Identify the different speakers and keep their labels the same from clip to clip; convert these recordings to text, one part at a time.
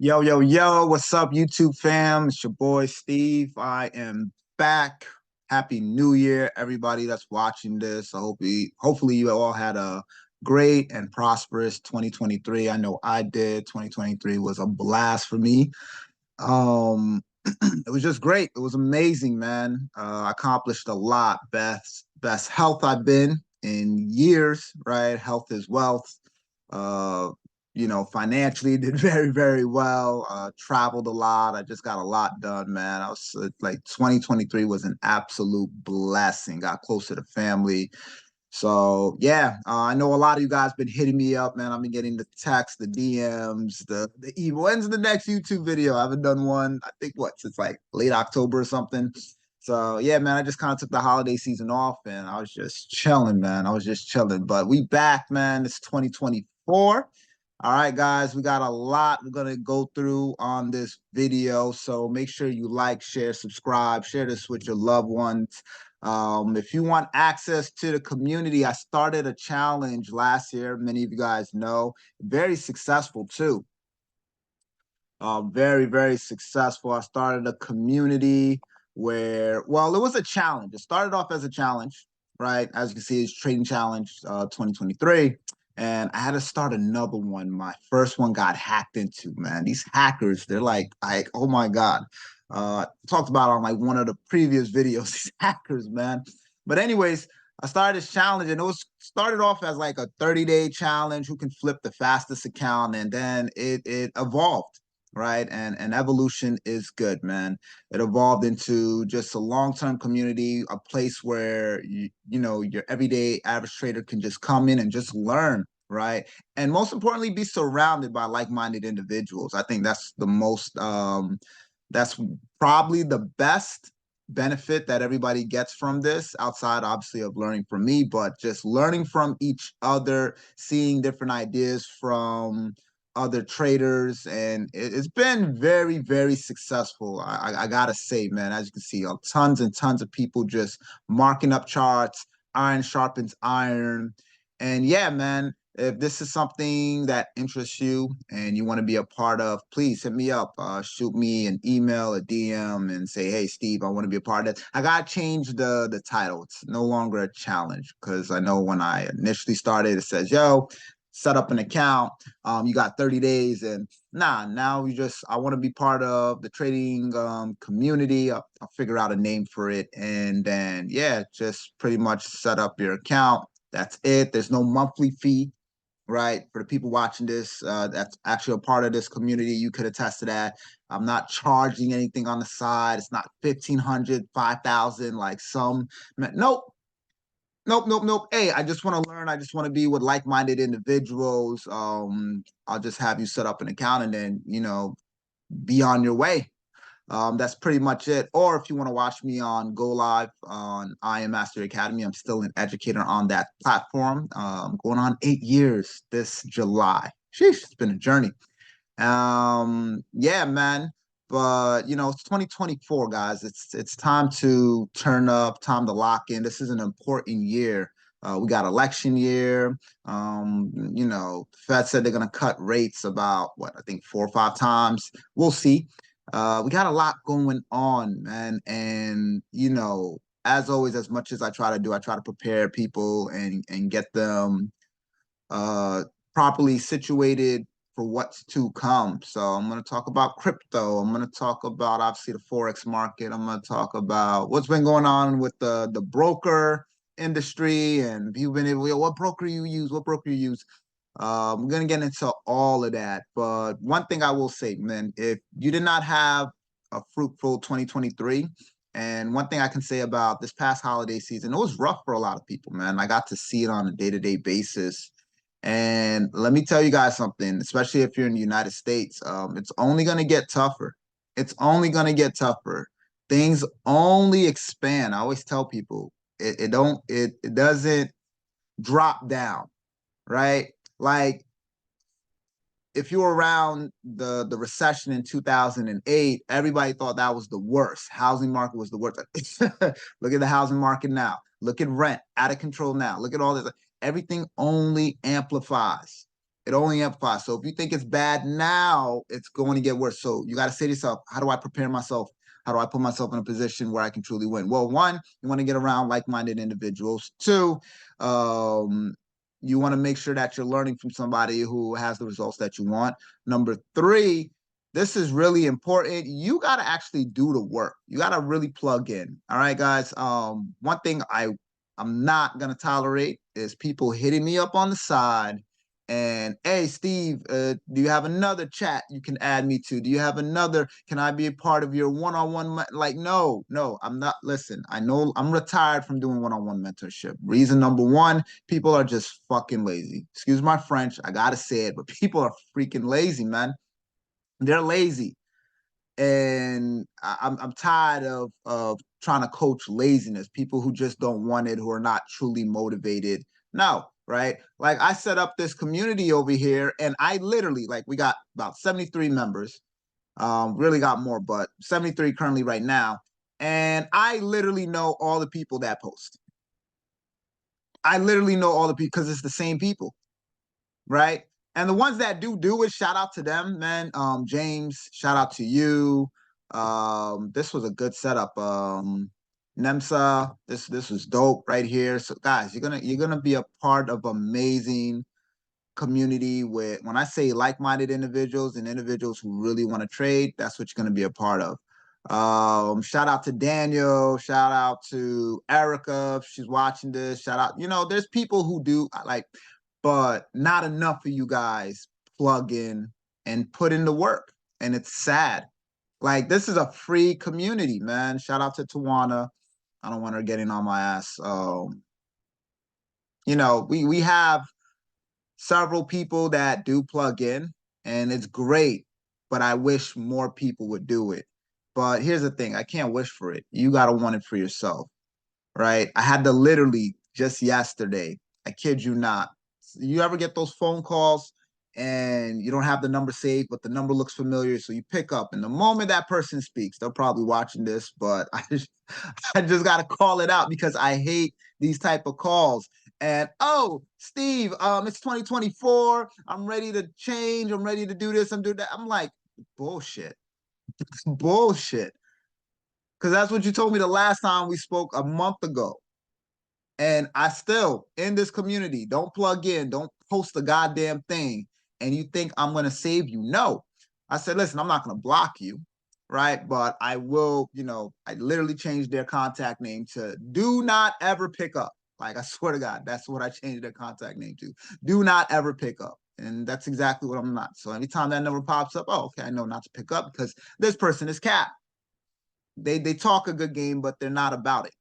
Speaker 1: Yo, yo, yo, what's up, YouTube fam? It's your boy Steve. I am back. Happy New Year, everybody that's watching this. Hopefully you all had a great and prosperous 2023. I know I did. 2023 was a blast for me. Um, it was just great. It was amazing, man. I accomplished a lot. Best health I've been in years, right? Health is wealth. Uh, financially did very well. Traveled a lot. I just got a lot done, man. I was like 2023 was an absolute blessing. Got close to the family. So yeah, I know a lot of you guys been hitting me up, man. I've been getting the texts, the DMs, the email. When's the next YouTube video? I haven't done one. I think since like late October or something. So yeah, man, I just kind of took the holiday season off and I was just chilling, man. I was just chilling. But we back, man. It's 2024. All right, guys, we got a lot we're gonna go through on this video. So make sure you like, share, subscribe, share this with your loved ones. If you want access to the community, I started a challenge last year. Many of you guys know, very successful too. Very successful. I started a community where, well, it was a challenge. It started off as a challenge, right? As you can see, it's Trading Challenge 2023. And I had to start another one. My first one got hacked into, man. These hackers, they're like, oh my God. Talked about on like one of the previous videos, these hackers, man. But anyways, I started this challenge and it was started off as like a 30-day challenge, who can flip the fastest account, and then it evolved, right? And evolution is good, man. It evolved into just a long-term community, a place where your everyday average trader can just come in and just learn, right? And most importantly, be surrounded by like-minded individuals. I think that's probably the best benefit that everybody gets from this, outside obviously of learning from me, but just learning from each other, seeing different ideas from other traders, and it's been very successful. I gotta say, man, as you can see, tons and tons of people just marking up charts. Iron sharpens iron. And yeah, man, if this is something that interests you and you want to be a part of, please hit me up. Shoot me an email, a DM, and say, "Hey, Steve, I want to be a part of it." I gotta change the title. It's no longer a challenge, because I know when I initially started, it says, "Yo, set up an account. You got 30 days." And now I want to be part of the trading community. I'll figure out a name for it, and then yeah, just pretty much set up your account. That's it. There's no monthly fee, right? For the people watching this, that's actually a part of this community, you could attest to that. I'm not charging anything on the side. It's not 1,500, 5,000 like some. Nope. Nope. Hey, I just want to learn. I just want to be with like-minded individuals. I'll just have you set up an account and then, be on your way. That's pretty much it. Or if you want to watch me on Go Live on I Am Master Academy, I'm still an educator on that platform. Going on 8 years this July. Sheesh, it's been a journey. Yeah, man. But it's 2024, guys. It's time to turn up, time to lock in. This is an important year. We got election year. Fed said they're gonna cut rates about what, I think 4 or 5 times. We'll see. We got a lot going on, man. And as always, as much as I try to do, I try to prepare people and get them uh properly situated for what's to come. So I'm going to talk about crypto. I'm going to talk about obviously the Forex market. I'm going to talk about what's been going on with the broker industry, and you've been able, what broker you use, what broker you use. I'm going to get into all of that. But one thing I will say, man, if you did not have a fruitful 2023, and one thing I can say about this past holiday season, it was rough for a lot of people, man. I got to see it on a day-to-day basis. And let me tell you guys something, especially if you're in the United States, it's only going to get tougher. It's only going to get tougher. Things only expand. I always tell people it doesn't drop down, right? Like if you were around the recession in 2008, everybody thought that was the worst. Housing market was the worst. Look at the housing market now. Look at rent, out of control now. Look at all this. Everything only amplifies, It only amplifies. So if you think it's bad now, it's going to get worse. So you got to say to yourself, how do I prepare myself? How do I put myself in a position where I can truly win? Well, one, you want to get around like-minded individuals. Two, you want to make sure that you're learning from somebody who has the results that you want. Number three, this is really important. You got to actually do the work. You got to really plug in. All right, guys. One thing I'm not going to tolerate is people hitting me up on the side and, hey, Steve, do you have another chat you can add me to? Do you have another? Can I be a part of your one-on-one? Like, no, I'm not. Listen, I know I'm retired from doing one-on-one mentorship. Reason number one, people are just fucking lazy. Excuse my French. I got to say it, but people are freaking lazy, man. They're lazy. And I'm tired of trying to coach laziness, people who just don't want it, who are not truly motivated. No, right? Like I set up this community over here, and I literally, like, we got about 73 members. Really got more, but 73 currently right now. And I literally know all the people that post. I literally know all the people because it's the same people, right? And the ones that do it, shout out to them, man. James, shout out to you. This was a good setup. Nemsa, this was dope right here. So guys, you're gonna be a part of amazing community with, when I say like-minded individuals and individuals who really want to trade, that's what you're gonna be a part of. Shout out to Daniel, shout out to Erica if she's watching this. Shout out, there's people who do like, but not enough of you guys plug in and put in the work. And it's sad. Like, this is a free community, man. Shout out to Tawana. I don't want her getting on my ass. We have several people that do plug in, and it's great, but I wish more people would do it. But here's the thing, I can't wish for it. You got to want it for yourself, right? I had to literally just yesterday, I kid you not. You ever get those phone calls and you don't have the number saved, but the number looks familiar, so you pick up, and the moment that person speaks, they're probably watching this, but I just got to call it out because I hate these type of calls. And, oh, Steve, it's 2024. I'm ready to change. I'm ready to do this. I'm doing that. I'm like, bullshit, bullshit. Because that's what you told me the last time we spoke a month ago. And I still, in this community, don't plug in, don't post a goddamn thing, and you think I'm going to save you. No. I said, listen, I'm not going to block you, right? But I will, I literally changed their contact name to do not ever pick up. Like, I swear to God, that's what I changed their contact name to. Do not ever pick up. And that's exactly what I'm not. So anytime that number pops up, oh, okay, I know not to pick up because this person is cap. They talk a good game, but they're not about it.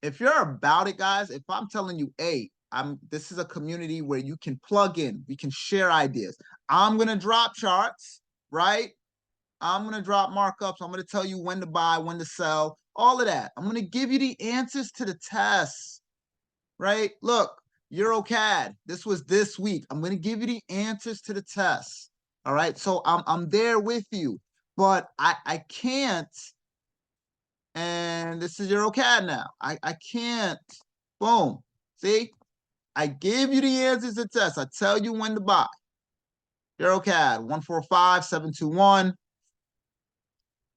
Speaker 1: If you're about it, guys, if I'm telling you, hey, this is a community where you can plug in, we can share ideas. I'm gonna drop charts, right? I'm gonna drop markups. I'm gonna tell you when to buy, when to sell, all of that. I'm gonna give you the answers to the tests, right? Look, Euro CAD. This was this week. I'm gonna give you the answers to the tests. All right. So I'm there with you, but I can't. And this is Euro CAD now. I can't. Boom. See? I give you the answers to tests. I tell you when to buy. Euro CAD 145,721.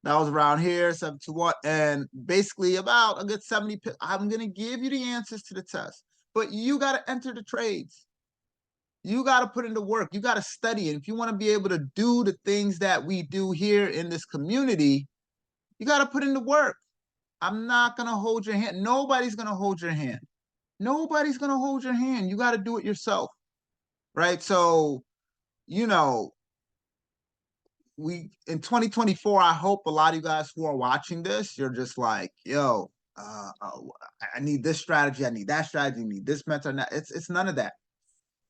Speaker 1: That was around here, 721. And basically about a good 70. I'm going to give you the answers to the test. But you got to enter the trades. You got to put in the work. You got to study. And if you want to be able to do the things that we do here in this community, you got to put in the work. I'm not going to hold your hand. Nobody's going to hold your hand. Nobody's going to hold your hand. You got to do it yourself, right? So, we in 2024, I hope a lot of you guys who are watching this, you're just like, yo, I need this strategy. I need that strategy. I need this mentor. It's none of that.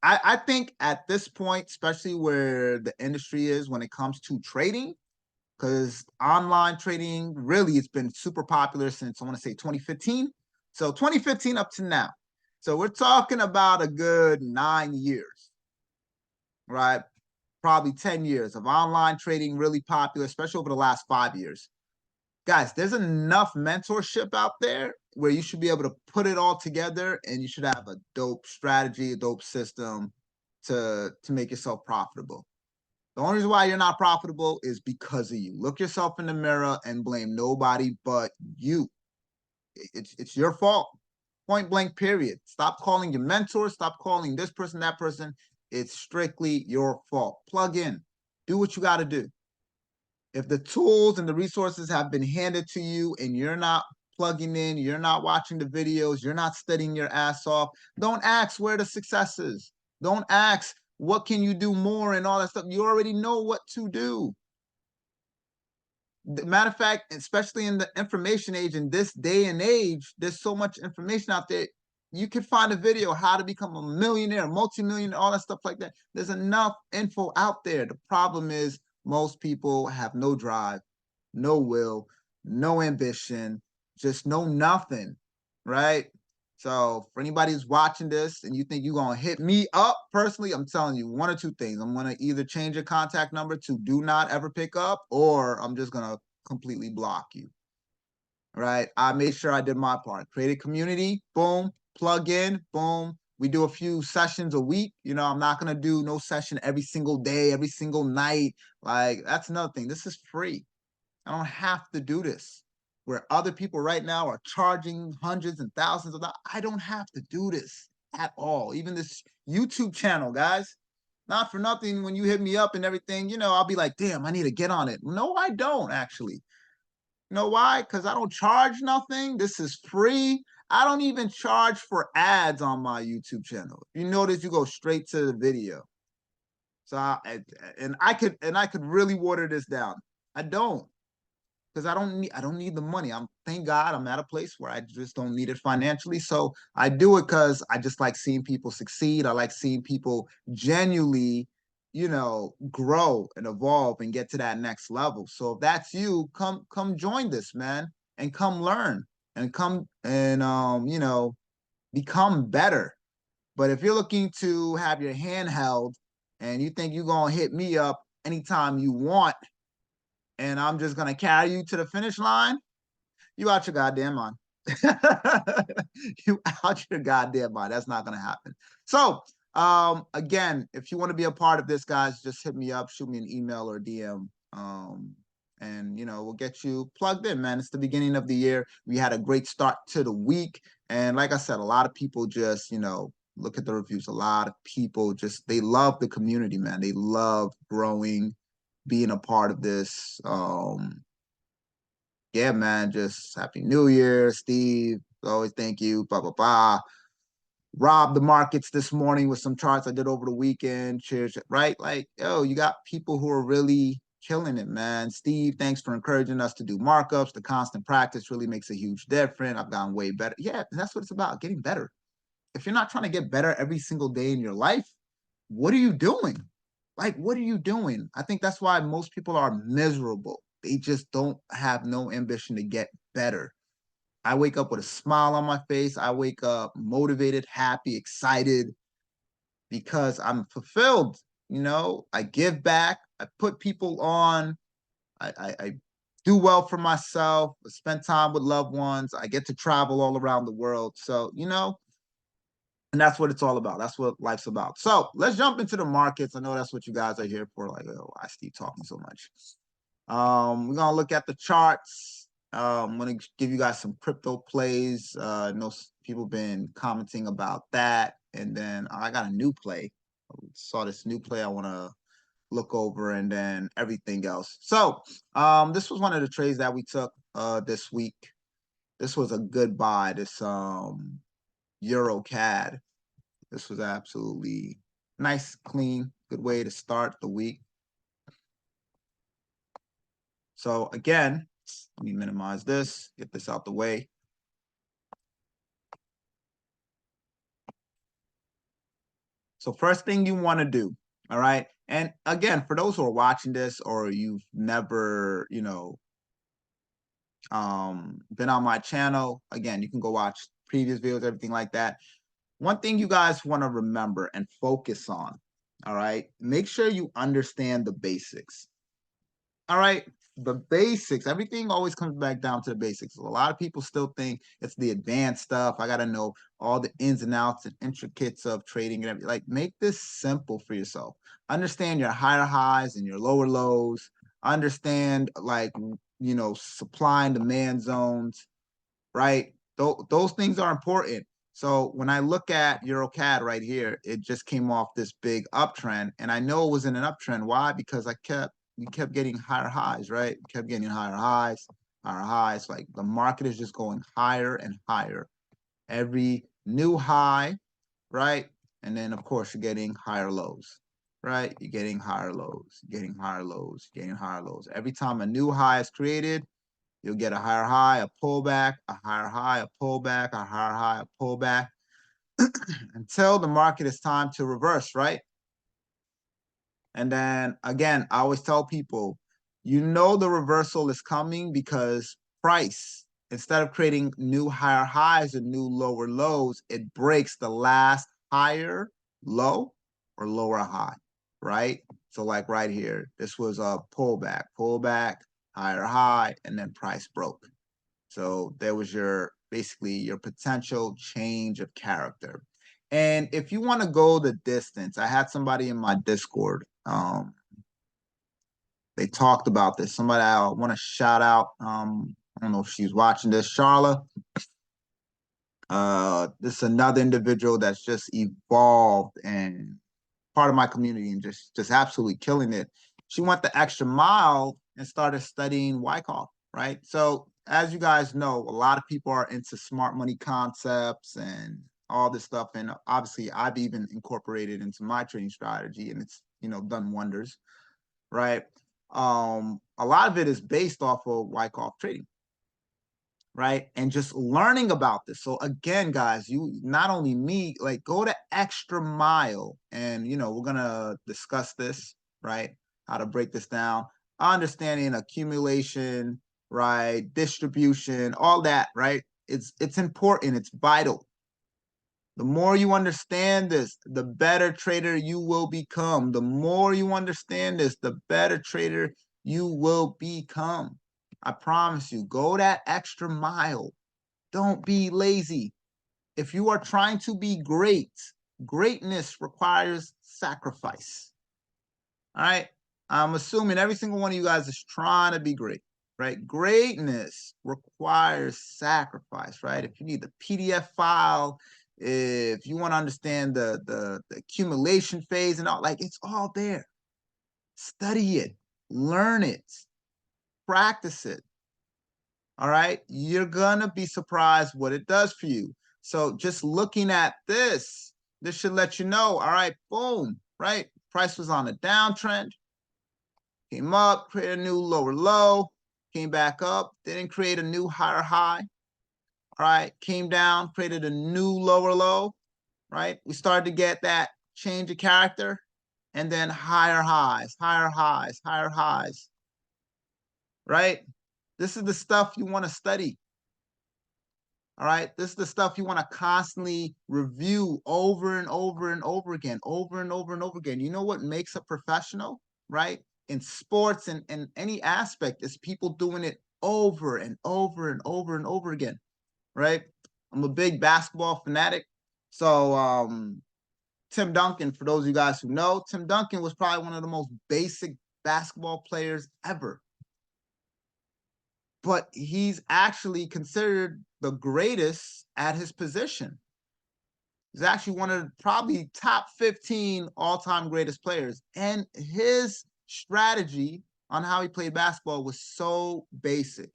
Speaker 1: I think at this point, especially where the industry is when it comes to trading, because online trading, really, it's been super popular since, I want to say, 2015. So 2015 up to now. So we're talking about a good 9 years, right? Probably 10 years of online trading really popular, especially over the last 5 years. Guys, there's enough mentorship out there where you should be able to put it all together and you should have a dope strategy, a dope system. to make yourself profitable. The only reason why you're not profitable is because of you. Look yourself in the mirror and blame nobody but you. It's your fault. Point blank, period. Stop calling your mentor. Stop calling this person, that person. It's strictly your fault. Plug in. Do what you got to do. If the tools and the resources have been handed to you and you're not plugging in, you're not watching the videos, you're not studying your ass off, don't ask where the success is. Don't ask what can you do more and all that stuff. You already know what to do. Matter of fact, especially in the information age, in this day and age, there's so much information out there. You can find a video how to become a millionaire, multi-millionaire, all that stuff like that. There's enough info out there. The problem is most people have no drive, no will, no ambition, just no nothing, right? So for anybody who's watching this and you think you're going to hit me up personally, I'm telling you one or two things. I'm going to either change your contact number to do not ever pick up, or I'm just going to completely block you, right? I made sure I did my part. Create a community, boom, plug in, boom. We do a few sessions a week. You know, I'm not going to do no session every single day, every single night. Like, that's another thing. This is free. I don't have to do this. Where other people right now are charging hundreds and thousands of dollars. I don't have to do this at all. Even this YouTube channel, guys. Not for nothing, when you hit me up and everything, you know, I'll be like, damn, I need to get on it. No, I don't actually. You know why? Because I don't charge nothing. This is free. I don't even charge for ads on my YouTube channel. If you notice, you go straight to the video. So I could really water this down. I don't, because I don't need the money. Thank God I'm at a place where I just don't need it financially. So I do it because I just like seeing people succeed. I like seeing people genuinely, you know, grow and evolve and get to that next level. So if that's you, come join this, man, and come learn and come and you know, become better. But if you're looking to have your hand held and you think you're gonna hit me up anytime you want, and I'm just gonna carry you to the finish line, you out your goddamn mind. You out your goddamn mind. That's not gonna happen. So again, if you want to be a part of this, guys, just hit me up, shoot me an email or DM. And you know, we'll get you plugged in, man. It's the beginning of the year. We had a great start to the week. And like I said, a lot of people just, you know, look at the reviews. A lot of people just, they love the community, man. They love growing, being a part of this. Yeah, man, just Happy New Year, Steve. Always thank you. Blah, blah, blah. Robbed the markets this morning with some charts I did over the weekend. Cheers, right? Like, yo, you got people who are really killing it, man. Steve, thanks for encouraging us to do markups. The constant practice really makes a huge difference. I've gotten way better. Yeah, that's what it's about, getting better. If you're not trying to get better every single day in your life, what are you doing? Like, what are you doing? I think that's why most people are miserable. They just don't have no ambition to get better. I wake up with a smile on my face. I wake up motivated, happy, excited because I'm fulfilled. You know, I give back. I put people on. I do well for myself. I spend time with loved ones. I get to travel all around the world. So, you know, and that's what it's all about. That's what life's about. So let's jump into the markets. I know that's what you guys are here for. Like, oh, I Steve talking so much. We're gonna look at the charts. I'm gonna give you guys some crypto plays. I know people been commenting about that, and then I got a new play. I saw this new play I want to look over, and then everything else. So, this was one of the trades that we took this week. This was a good buy. This Euro CAD. This was absolutely nice, clean, good way to start the week. So again, let me minimize this, get this out the way. So first thing you want to do, all right? And again, for those who are watching this or you've never, you know, been on my channel, again, you can go watch previous videos, everything like that. One thing you guys want to remember and focus on, all right? Make sure you understand the basics. All right. The basics, everything always comes back down to the basics. A lot of people still think it's the advanced stuff. I got to know all the ins and outs and intricates of trading and everything. Like, make this simple for yourself. Understand your higher highs and your lower lows. Understand, like, supply and demand zones, right? Those things are important. So when I look at Euro CAD right here, it just came off this big uptrend, and I know it was in an uptrend. Why? Because we kept getting higher highs, right? We kept getting higher highs, higher highs. Like, the market is just going higher and higher. Every new high, right? And then of course you're getting higher lows, right? You're getting higher lows, getting higher lows, getting higher lows. Every time a new high is created, you'll get a higher high, a pullback, a higher high, a pullback, a higher high, a pullback, until the market is time to reverse, right? And then again, I always tell people, the reversal is coming because price, instead of creating new higher highs and new lower lows, it breaks the last higher low or lower high, right? So like right here, this was a pullback, higher high, and then price broke. So there was basically your potential change of character. And if you want to go the distance, I had somebody in my Discord. They talked about this. Somebody I want to shout out. I don't know if she's watching this, Charla. This is another individual that's just evolved and part of my community and just absolutely killing it. She went the extra mile and started studying Wyckoff, right? So as you guys know, a lot of people are into smart money concepts and all this stuff. And obviously I've even incorporated into my trading strategy, and it's, done wonders, right? A lot of it is based off of Wyckoff trading, right? And just learning about this. So again, guys, you not only me, like, go the extra mile, and we're gonna discuss this, right? How to break this down, understanding accumulation, right? Distribution, all that, right? It's important, it's vital. The more you understand this, the better trader you will become. The more you understand this, the better trader you will become. I promise you, go that extra mile. Don't be lazy. If you are trying to be great, greatness requires sacrifice. All right. I'm assuming every single one of you guys is trying to be great, right? Greatness requires sacrifice, right? If you need the PDF file, if you want to understand the accumulation phase and all, like, it's all there. Study it, learn it, practice it. All right. You're going to be surprised what it does for you. So just looking at this should let you know, all right, boom, right? Price was on a downtrend, came up, created a new lower low, came back up, didn't create a new higher high. All right, came down, created a new lower low, right? We started to get that change of character, and then higher highs, higher highs, higher highs, right? This is the stuff you want to study. All right, this is the stuff you want to constantly review over and over and over again, over and over and over again. You know what makes a professional, right? In sports and any aspect is people doing it over and over and over and over again, right? I'm a big basketball fanatic. So Tim Duncan, for those of you guys who know, Tim Duncan was probably one of the most basic basketball players ever. But he's actually considered the greatest at his position. He's actually one of the probably top 15 all-time greatest players. And his strategy on how he played basketball was so basic.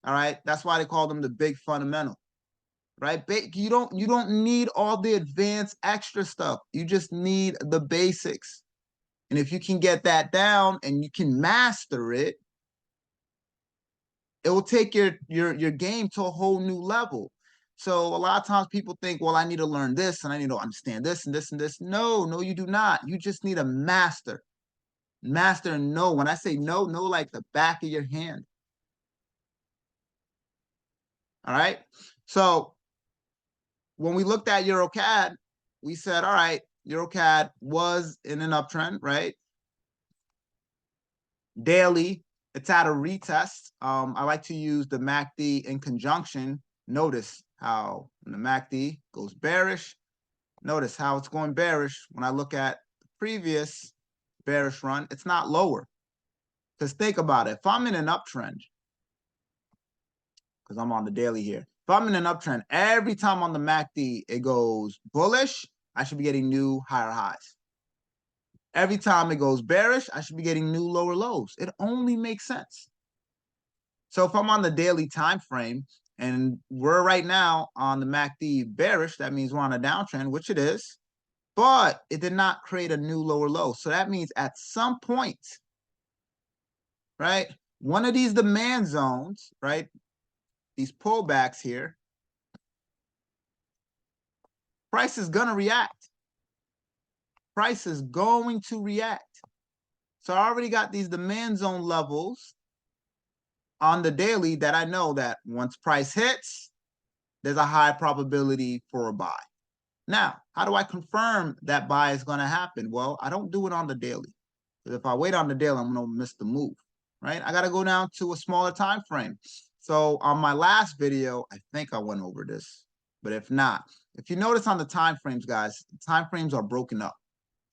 Speaker 1: All right. That's why they called him the big fundamental. Right? You don't need all the advanced extra stuff. You just need the basics. And if you can get that down and you can master it, it will take your game to a whole new level. So a lot of times people think, well, I need to learn this and I need to understand this and this and this. No, you do not. You just need a master. Master and know. When I say know like the back of your hand. All right. So when we looked at Euro CAD, we said, all right, Euro CAD was in an uptrend, right? Daily, it's at a retest. I like to use the MACD in conjunction. Notice how when the MACD goes bearish, notice how it's going bearish. When I look at the previous bearish run, it's not lower. Because think about it. If I'm in an uptrend, because I'm on the daily here, if I'm in an uptrend, every time on the MACD it goes bullish, I should be getting new higher highs. Every time it goes bearish, I should be getting new lower lows. It only makes sense. So if I'm on the daily time frame and we're right now on the MACD bearish, that means we're on a downtrend, which it is, but it did not create a new lower low. So that means at some point, right, one of these demand zones, right, these pullbacks here, price is going to react. Price is going to react. So I already got these demand zone levels on the daily that I know that once price hits, there's a high probability for a buy. Now, how do I confirm that buy is going to happen? Well, I don't do it on the daily. Because if I wait on the daily, I'm going to miss the move, right? I got to go down to a smaller time frame. So on my last video, I think I went over this. But if not, if you notice on the time frames, guys, time frames are broken up,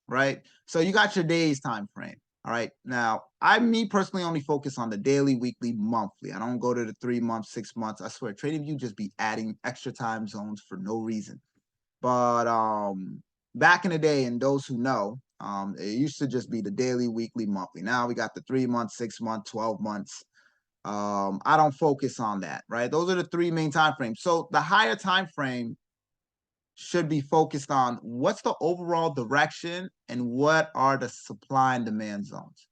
Speaker 1: right? So you got your days time frame. All right. Now, me personally only focus on the daily, weekly, monthly. I don't go to the 3 months, 6 months. I swear, TradingView just be adding extra time zones for no reason. But back in the day, and those who know, it used to just be the daily, weekly, monthly. Now we got the 3 months, 6 months, 12 months. I don't focus on that, right? Those are the 3 main time frames. So the higher time frame should be focused on what's the overall direction and what are the supply and demand zones.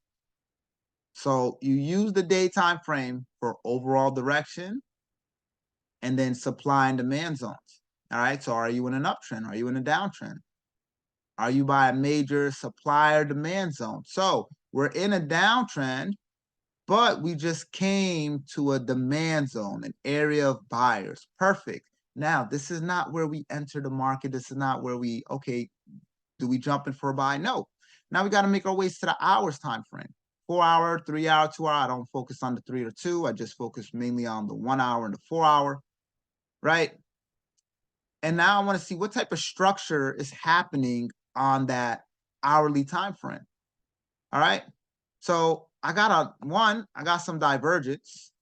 Speaker 1: So you use the day time frame for overall direction and then supply and demand zones. All right. So are you in an uptrend? Are you in a downtrend? Are you by a major supplier demand zone? So we're in a downtrend, but we just came to a demand zone, an area of buyers. Perfect. Now, this is not where we enter the market. This is not where we, okay, do we jump in for a buy? No. Now we got to make our ways to the hours time frame. 4 hour, 3 hour, 2 hour. I don't focus on the 3 or 2. I just focus mainly on the 1 hour and the 4 hour, right? And now I want to see what type of structure is happening on that hourly time frame. All right. So I got some divergence.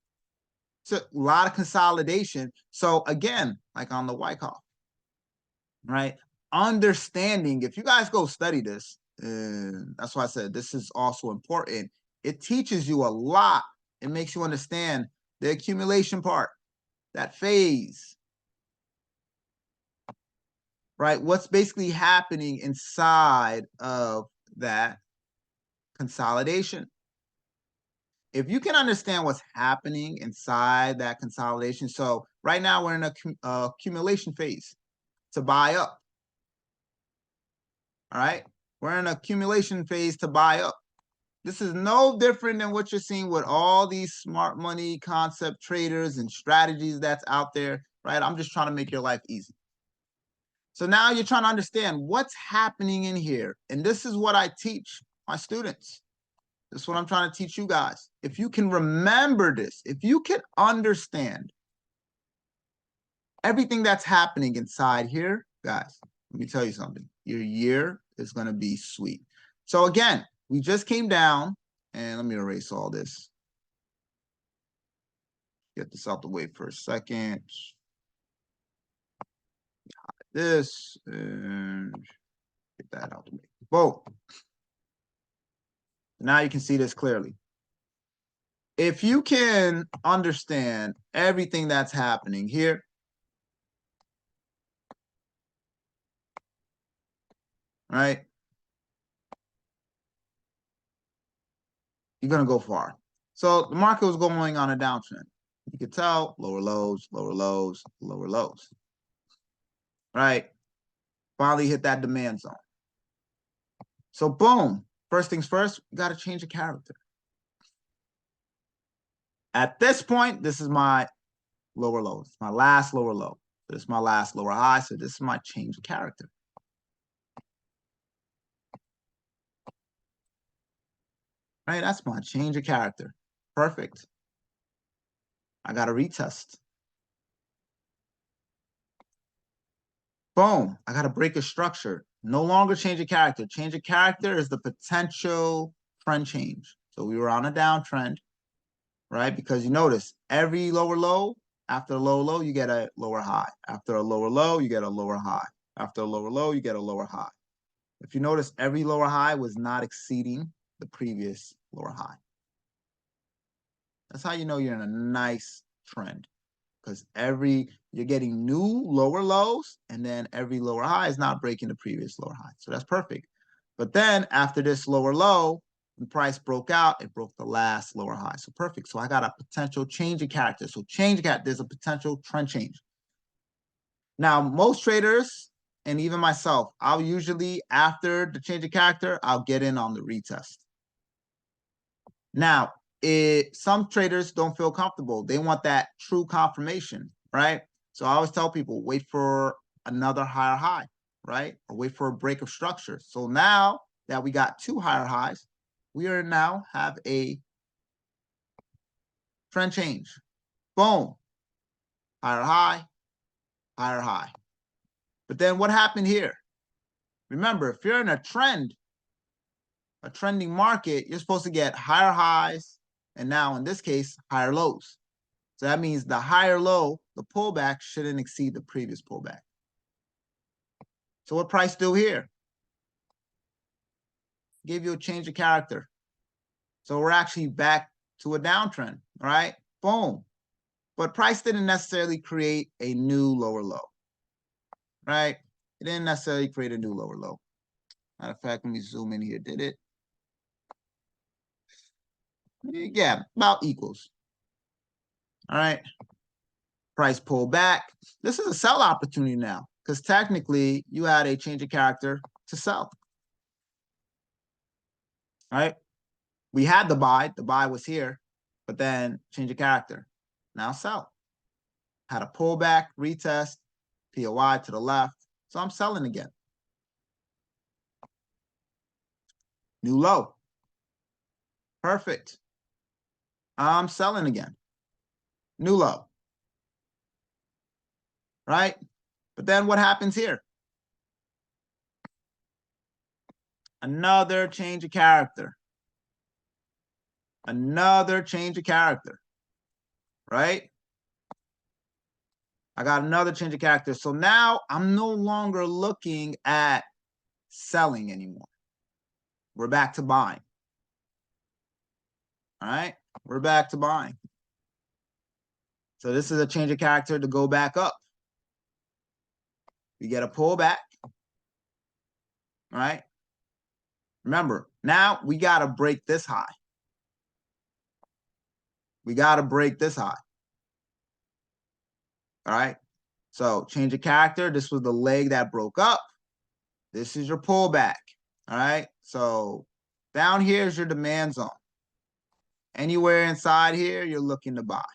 Speaker 1: It's a lot of consolidation. So again, like on the Wyckoff, right? Understanding, if you guys go study this, that's why I said this is also important. It teaches you a lot. It makes you understand the accumulation part, that phase, right? What's basically happening inside of that consolidation. If you can understand what's happening inside that consolidation. So right now we're in a accumulation phase to buy up. All right. We're in an accumulation phase to buy up. This is no different than what you're seeing with all these smart money concept traders and strategies that's out there, right? I'm just trying to make your life easy. So now you're trying to understand what's happening in here. And this is what I teach my students. This is what I'm trying to teach you guys. If you can remember this, if you can understand everything that's happening inside here, guys, let me tell you something. Your year is going to be sweet. So again, we just came down, and let me erase all this. Get this out the way for a second. This, and get that out the way. Boom. Now you can see this clearly. If you can understand everything that's happening here, right, you're going to go far. So the market was going on a downtrend. You could tell lower lows, lower lows, lower lows, right? Finally hit that demand zone. So boom, first things first, you got to change the character. At this point, this is my lower low. It's my last lower low. This is my last lower high. So this is my change of character. right? That's my change of character. Perfect. I got to retest. Boom. I got to break a structure. No longer change of character. Change of character is the potential trend change. So we were on a downtrend, right? Because you notice every lower low, after a lower low, you get a lower high. After a lower low, you get a lower high. After a lower low, you get a lower high. If you notice, every lower high was not exceeding the previous lower high. That's how you know you're in a nice trend, because you're getting new lower lows, and then every lower high is not breaking the previous lower high. So that's perfect. But then after this lower low, the price broke out, it broke the last lower high. So perfect. So I got a potential change of character. So change of character, there's a potential trend change. Now, most traders, and even myself, I'll usually, after the change of character, I'll get in on the retest. Now, some traders don't feel comfortable. They want that true confirmation, right? So I always tell people, wait for another higher high, right? Or wait for a break of structure. So now that we got two higher highs, we are now have a trend change. Boom. Higher high, higher high. But then what happened here? Remember, if you're in a trending market, you're supposed to get higher highs, and now in this case, higher lows. So that means the higher low, the pullback shouldn't exceed the previous pullback. So what price do here? Give you a change of character. So we're actually back to a downtrend, right? Boom. But price didn't necessarily create a new lower low, right? It didn't necessarily create a new lower low. Matter of fact, let me zoom in here. Did it? Yeah, about equals. All right. Price pull back. This is a sell opportunity now, because technically you had a change of character to sell. All right. We had the buy was here, but then change of character. Now sell. Had a pullback, retest, POI to the left. So I'm selling again. New low. Perfect. I'm selling again. New low. Right? But then what happens here? Another change of character. Another change of character. Right? I got another change of character. So now I'm no longer looking at selling anymore. We're back to buying. All right? We're back to buying. So this is a change of character to go back up. We get a pullback. All right? Remember, now we got to break this high. We got to break this high. All right? So change of character. This was the leg that broke up. This is your pullback. All right? So down here is your demand zone. Anywhere inside here, you're looking to buy.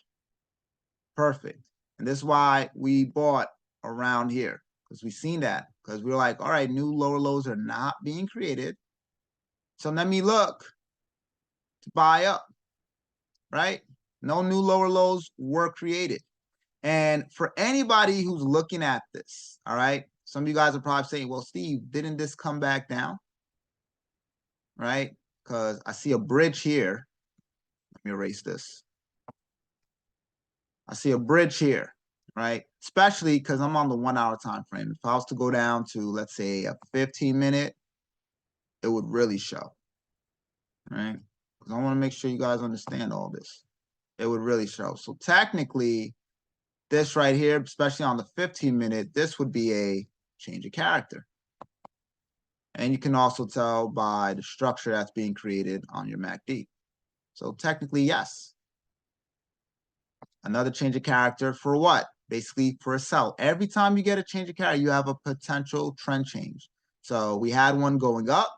Speaker 1: Perfect. And this is why we bought around here, because we've seen that. Because we were like, all right, new lower lows are not being created. So let me look to buy up, right? No new lower lows were created. And for anybody who's looking at this, all right, some of you guys are probably saying, well, Steve, didn't this come back down? Right? Because I see a bridge here. Let me erase this. I see a bridge here, right? Especially because I'm on the 1 hour time frame. If I was to go down to, let's say, a 15-minute, it would really show, right? Because I want to make sure you guys understand all this. It would really show. So technically, this right here, especially on the 15-minute, this would be a change of character. And you can also tell by the structure that's being created on your MACD. So technically, yes. Another change of character for what? Basically for a sell. Every time you get a change of character, you have a potential trend change. So we had one going up.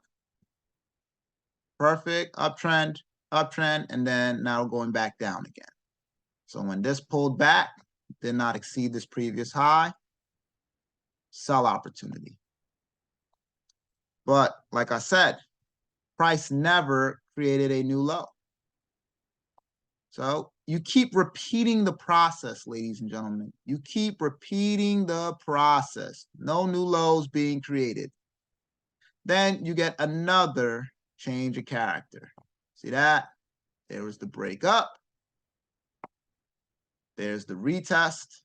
Speaker 1: Perfect. Uptrend, and then now going back down again. So when this pulled back, did not exceed this previous high, sell opportunity. But like I said, price never created a new low. So you keep repeating the process, ladies and gentlemen. You keep repeating the process. No new lows being created. Then you get another change of character. See that? There was the breakup. There's the retest.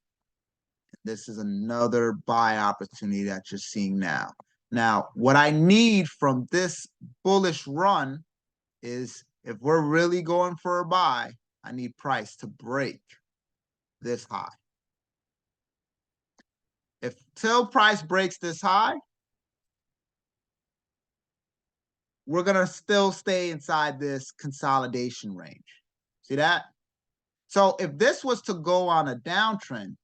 Speaker 1: This is another buy opportunity that you're seeing now. Now, what I need from this bullish run is if we're really going for a buy, I need price to break this high. If till price breaks this high, we're going to still stay inside this consolidation range. See that? So if this was to go on a downtrend,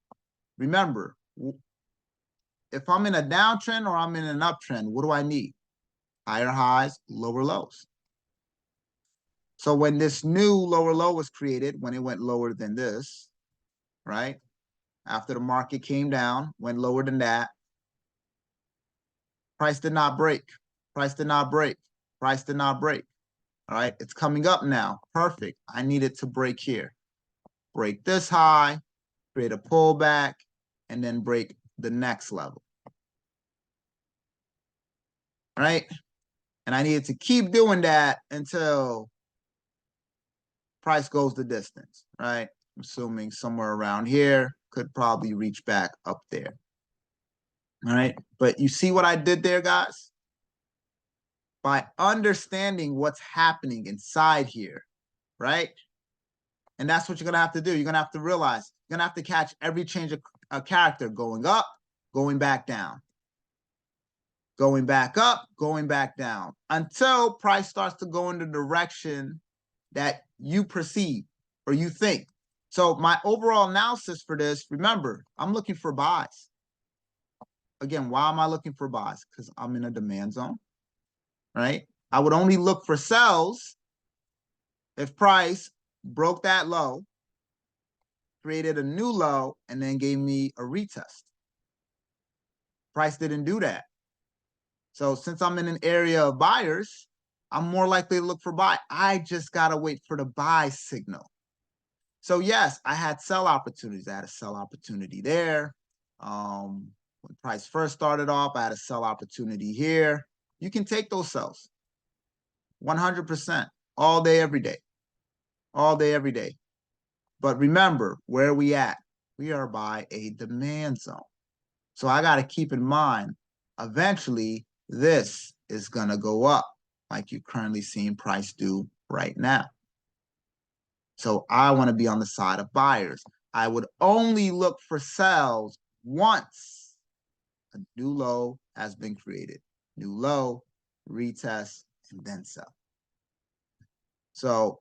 Speaker 1: remember, if I'm in a downtrend or I'm in an uptrend, what do I need? Higher highs, lower lows. So when this new lower low was created, when it went lower than this, right? After the market came down, went lower than that, price did not break. Price did not break. Price did not break. All right, it's coming up now. Perfect. I need it to break here. Break this high, create a pullback, and then break the next level. All right? And I needed to keep doing that until price goes the distance, right? I'm assuming somewhere around here, could probably reach back up there. All right, but you see what I did there, guys? By understanding what's happening inside here, right? And that's what you're gonna have to do. You're gonna have to realize, you're gonna have to catch every change of character, going up, going back down, going back up, going back down, until price starts to go in the direction that you perceive or you think. So my overall analysis for this, remember, I'm looking for buys. Again, why am I looking for buys? Because I'm in a demand zone, right? I would only look for sells if price broke that low, created a new low, and then gave me a retest. Price didn't do that. So since I'm in an area of buyers, I'm more likely to look for buy. I just got to wait for the buy signal. So yes, I had sell opportunities. I had a sell opportunity there. When price first started off, I had a sell opportunity here. You can take those sells 100% all day, every day, all day, every day. But remember, where are we at? We are by a demand zone. So I got to keep in mind, eventually, this is going to go up like you're currently seeing price do right now. So I want to be on the side of buyers. I would only look for sells once a new low has been created. New low, retest, and then sell. So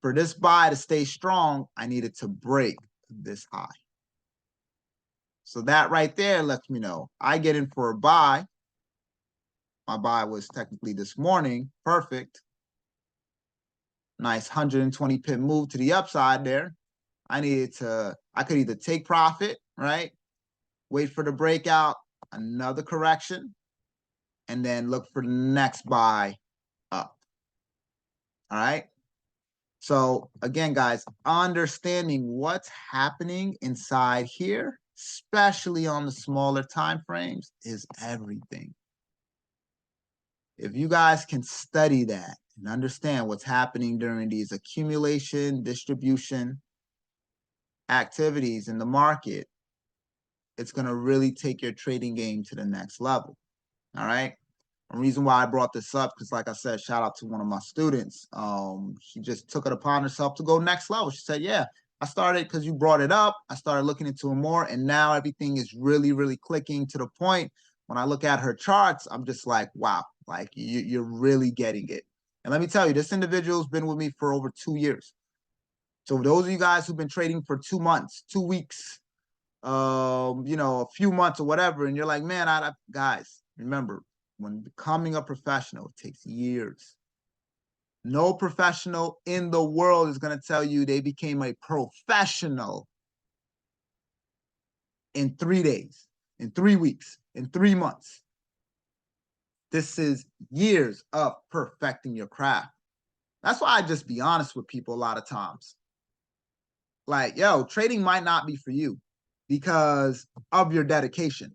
Speaker 1: for this buy to stay strong, I needed to break this high. So that right there lets me know I get in for a buy. My buy was technically this morning. Perfect. Nice 120 pip move to the upside there. I could either take profit, right? Wait for the breakout, another correction, and then look for the next buy up. All right. So again, guys, understanding what's happening inside here, especially on the smaller time frames, is everything. If you guys can study that and understand what's happening during these accumulation, distribution activities in the market, it's going to really take your trading game to the next level. All right. The reason why I brought this up, because like I said, shout out to one of my students. She just took it upon herself to go next level. She said, yeah, I started because you brought it up. I started looking into it more, and now everything is really, really clicking to the point. When I look at her charts, I'm just like, wow, like you're really getting it. And let me tell you, this individual's been with me for over 2 years. So those of you guys who've been trading for 2 months, 2 weeks, a few months or whatever, and you're like, man, guys, remember, when becoming a professional, it takes years. No professional in the world is going to tell you they became a professional in 3 days, in 3 weeks, in 3 months. This is years of perfecting your craft. That's why I just be honest with people a lot of times. Like, yo, trading might not be for you because of your dedication.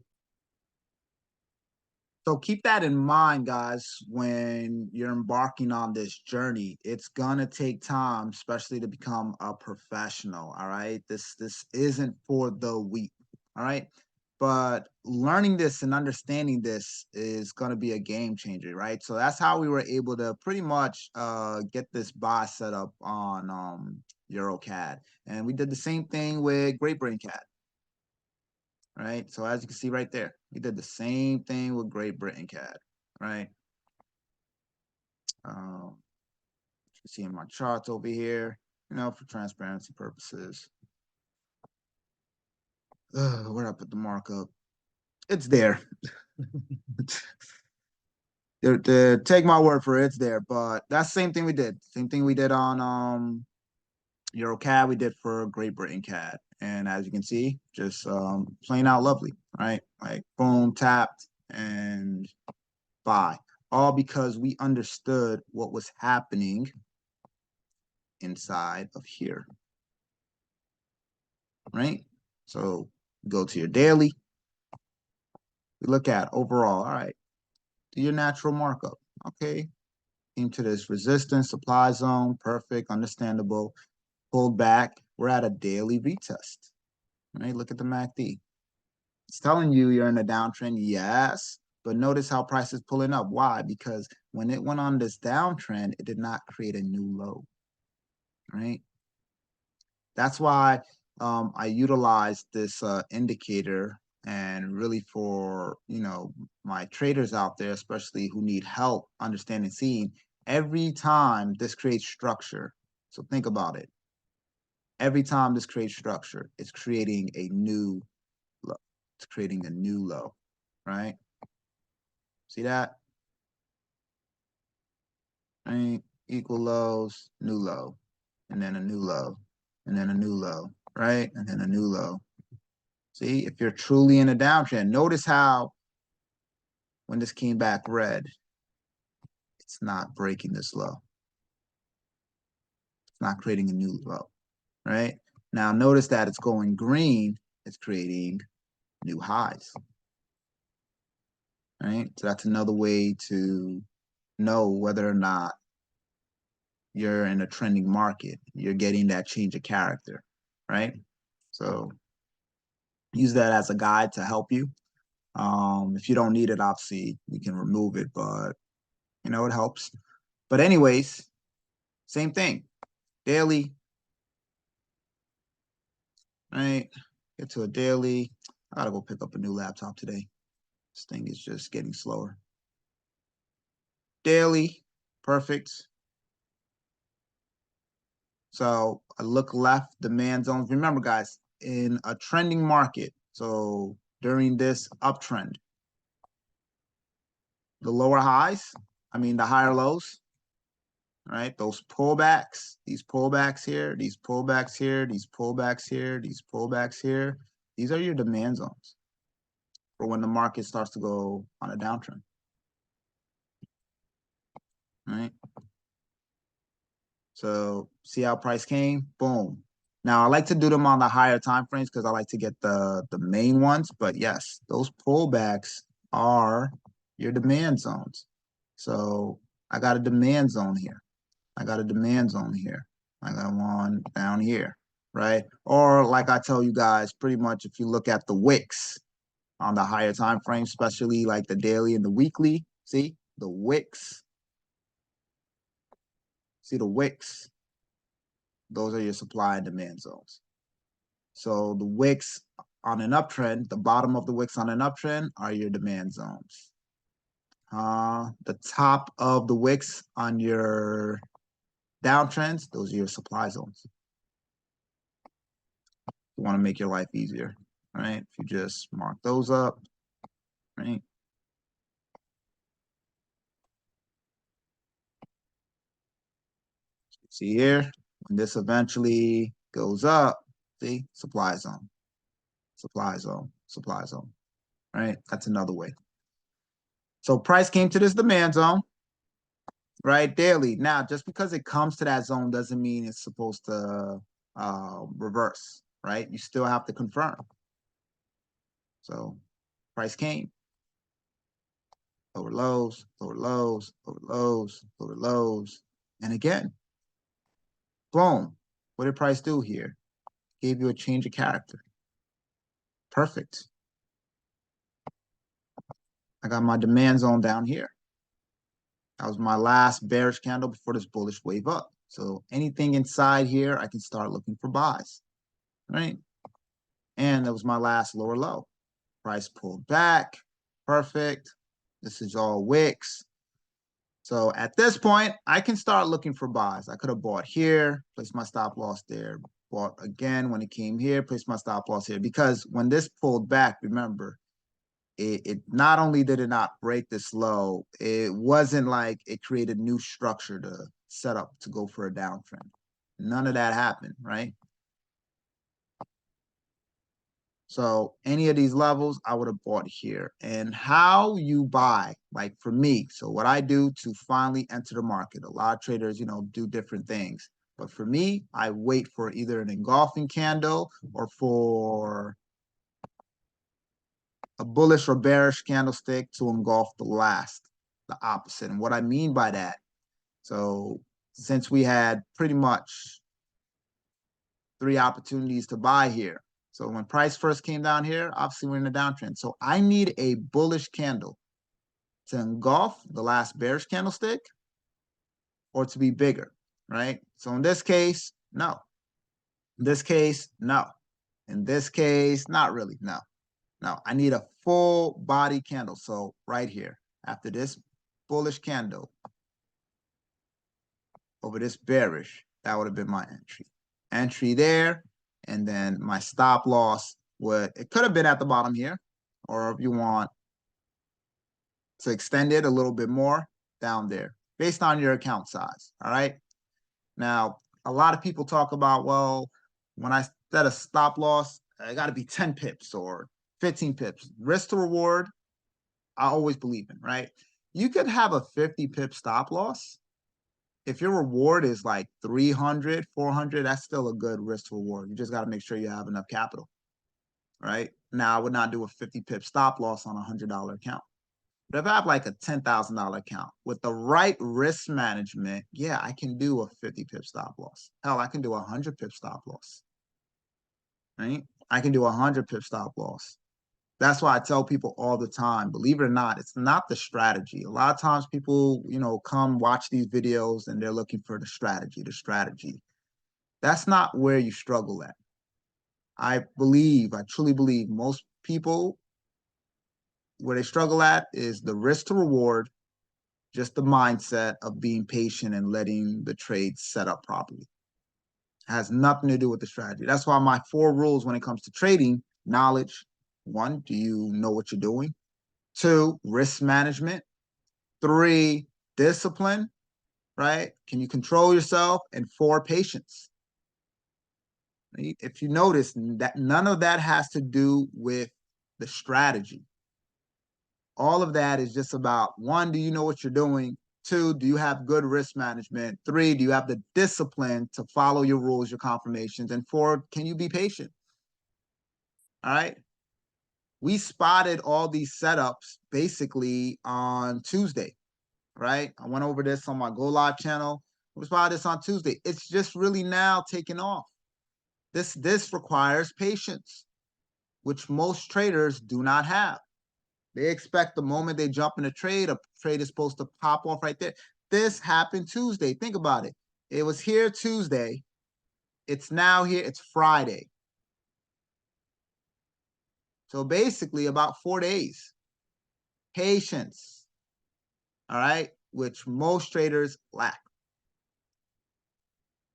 Speaker 1: So keep that in mind, guys, when you're embarking on this journey. It's gonna take time, especially to become a professional. All right. This isn't for the weak. All right. But learning this and understanding this is gonna be a game changer, right? So that's how we were able to pretty much get this buy set up on Euro CAD. And we did the same thing with Great Britain CAD. Right? So as you can see right there, we did the same thing with Great Britain CAD, right? You can see in my charts over here, for transparency purposes. Where I put the markup? It's there. Take my word for it, it's there. But that's the same thing we did. Same thing we did on Euro CAD, we did for Great Britain CAD. And as you can see, just playing out lovely, right? Like boom, tapped, and buy. All because we understood what was happening inside of here, right? So go to your daily. We look at overall, all right, do your natural markup. Okay, came to this resistance, supply zone, perfect, understandable, pulled back. We're at a daily retest, right? Look at the MACD. It's telling you you're in a downtrend, yes, but notice how price is pulling up. Why? Because when it went on this downtrend, it did not create a new low, right? That's why I utilize this indicator, and really for my traders out there, especially who need help understanding seeing, every time this creates structure. So think about it. Every time this creates structure, it's creating a new low. It's creating a new low, right? See that? Right? Equal lows, new low, and then a new low, and then a new low, right? And then a new low. See, if you're truly in a downtrend, notice how when this came back red, it's not breaking this low. It's not creating a new low, right? Now notice that it's going green, it's creating new highs, right? So that's another way to know whether or not you're in a trending market. You're getting that change of character, right? So use that as a guide to help you. If you don't need it, obviously you can remove it, but it helps. But anyways, same thing. Daily, right? Get to a daily. I gotta go pick up a new laptop today. This thing is just getting slower. Daily, perfect. So I look left, demand zones. Remember, guys, in a trending market, so during this uptrend, the lower highs, the higher lows, right? Those pullbacks, these pullbacks here, these pullbacks here, these pullbacks here, these pullbacks here, these are your demand zones for when the market starts to go on a downtrend, right? So see how price came? Boom. Now I like to do them on the higher time frames because I like to get the main ones. But yes, those pullbacks are your demand zones. So I got a demand zone here. I got a demand zone here. I got one down here, right? Or like I tell you guys, pretty much if you look at the wicks on the higher time frame, especially like the daily and the weekly, see the wicks. See the wicks. Those are your supply and demand zones. So the wicks on an uptrend, the bottom of the wicks on an uptrend are your demand zones. The top of the wicks on your downtrends, those are your supply zones. You want to make your life easier, right? If you just mark those up, right? See here, when this eventually goes up, see, supply zone, supply zone, supply zone, right? That's another way. So price came to this demand zone, right? Daily. Now, just because it comes to that zone doesn't mean it's supposed to reverse, right? You still have to confirm. So price came, lower lows, lower lows, lower lows, lower lows. And again, boom. What did price do here? Gave you a change of character. Perfect. I got my demand zone down here. That was my last bearish candle before this bullish wave up. So anything inside here, I can start looking for buys, right? And that was my last lower low. Price pulled back. Perfect. This is all wicks. So at this point, I can start looking for buys. I could have bought here, placed my stop loss there, bought again when it came here, placed my stop loss here. Because when this pulled back, remember, it not only did it not break this low, it wasn't like it created new structure to set up to go for a downtrend. None of that happened, right? So any of these levels, I would have bought here. And how you buy, like for me, so what I do to finally enter the market, a lot of traders, do different things. But for me, I wait for either an engulfing candle or for a bullish or bearish candlestick to engulf the opposite. And what I mean by that, so since we had pretty much 3 opportunities to buy here. So when price first came down here, obviously we're in a downtrend. So I need a bullish candle to engulf the last bearish candlestick or to be bigger, right? So in this case, no. In this case, no. In this case, not really, no. No, I need a full body candle. So right here, after this bullish candle over this bearish, that would have been my entry. Entry there, and then my stop loss it could have been at the bottom here, or if you want to extend it a little bit more, down there, based on your account size, all right? Now, a lot of people talk about, well, when I set a stop loss, I got to be 10 pips or 15 pips. Risk to reward, I always believe in, right? You could have a 50 pip stop loss. If your reward is like 300, 400, that's still a good risk to reward. You just got to make sure you have enough capital, right? Now, I would not do a 50 pip stop loss on a $100 account. But if I have like a $10,000 account with the right risk management, yeah, I can do a 50 pip stop loss. Hell, I can do a 100 pip stop loss, right? I can do a 100 pip stop loss. That's why I tell people all the time, believe it or not, it's not the strategy. A lot of times people, come watch these videos and they're looking for the strategy. That's not where you struggle at. I truly believe most people, where they struggle at is the risk to reward, just the mindset of being patient and letting the trade set up properly. It has nothing to do with the strategy. That's why my 4 rules when it comes to trading: knowledge. 1, do you know what you're doing? 2, risk management. 3, discipline, right? Can you control yourself? And 4, patience. If you notice, that none of that has to do with the strategy. All of that is just about, 1, do you know what you're doing? 2, do you have good risk management? 3, do you have the discipline to follow your rules, your confirmations? And 4, can you be patient? All right. We spotted all these setups basically on Tuesday, right? I went over this on my Go Live channel. We spotted this on Tuesday. It's just really now taking off. This requires patience, which most traders do not have. They expect the moment they jump in a trade is supposed to pop off right there. This happened Tuesday. Think about it. It was here Tuesday. It's now here. It's Friday. So basically about 4 days. Patience. All right. Which most traders lack.